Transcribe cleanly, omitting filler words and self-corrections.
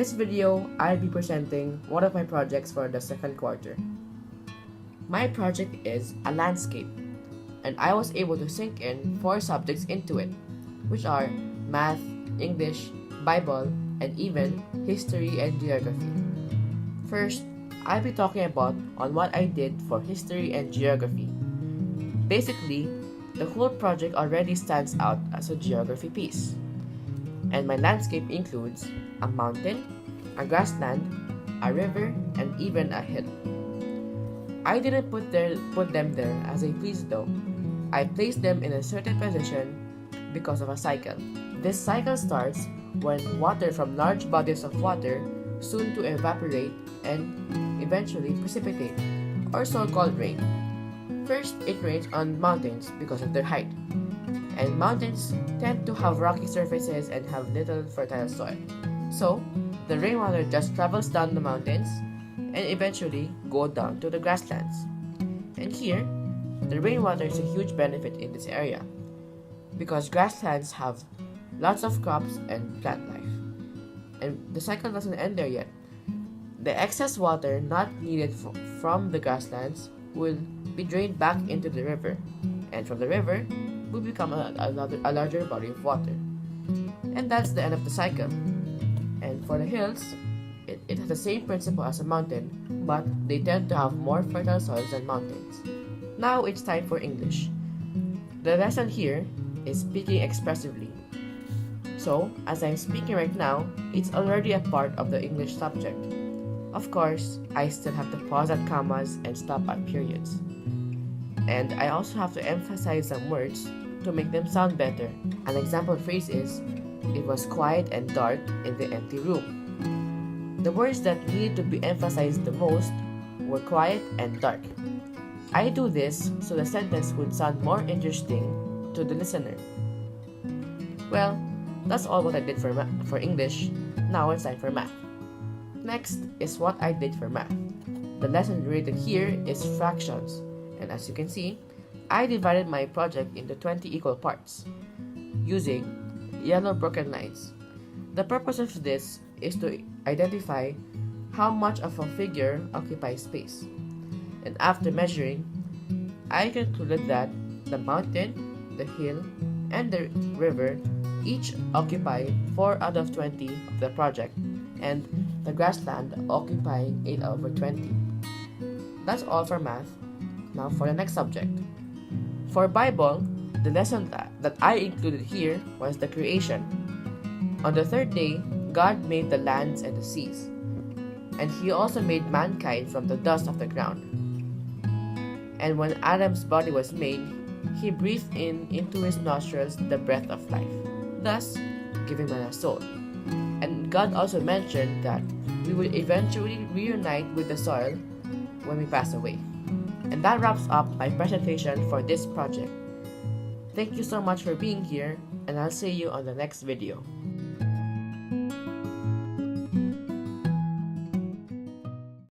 this video, I'll be presenting one of my projects for the second quarter. My project is a landscape, and I was able to sink in 4 subjects into it, which are math, English, Bible, and even history and geography. First, I'll be talking about on what I did for history and geography. Basically, the whole project already stands out as a geography piece. And my landscape includes a mountain, a grassland, a river, and even a hill. I didn't put them there as I pleased though. I placed them in a certain position because of a cycle. This cycle starts when water from large bodies of water soon to evaporate and eventually precipitate, or so-called rain. First, it rains on mountains because of their height, and mountains tend to have rocky surfaces and have little fertile soil. So, the rainwater just travels down the mountains and eventually go down to the grasslands. And here, the rainwater is a huge benefit in this area because grasslands have lots of crops and plant life. And the cycle doesn't end there yet. The excess water not needed from the grasslands will be drained back into the river, and from the river will become a larger body of water. And that's the end of the cycle. And for the hills, it has the same principle as a mountain, but they tend to have more fertile soils than mountains. Now it's time for English. The lesson here is speaking expressively. So, as I'm speaking right now, it's already a part of the English subject. Of course, I still have to pause at commas and stop at periods. And I also have to emphasize some words to make them sound better. An example phrase is, "It was quiet and dark in the empty room." The words that needed to be emphasized the most were quiet and dark. I do this so the sentence would sound more interesting to the listener. Well, that's all what I did for English. Now it's time for math. Next is what I did for math. The lesson rated here is fractions, and as you can see, I divided my project into 20 equal parts using yellow broken lines. The purpose of this is to identify how much of a figure occupies space. And after measuring, I concluded that the mountain, the hill, and the river each occupy 4 out of 20 of the project, and the grassland occupying 8 over 20. That's all for math. Now for the next subject. For Bible, the lesson that I included here was the creation. On the 3rd day, God made the lands and the seas, and He also made mankind from the dust of the ground. And when Adam's body was made, He breathed into his nostrils the breath of life, thus giving man a soul. And God also mentioned that we will eventually reunite with the soil when we pass away. And that wraps up my presentation for this project. Thank you so much for being here, and I'll see you on the next video.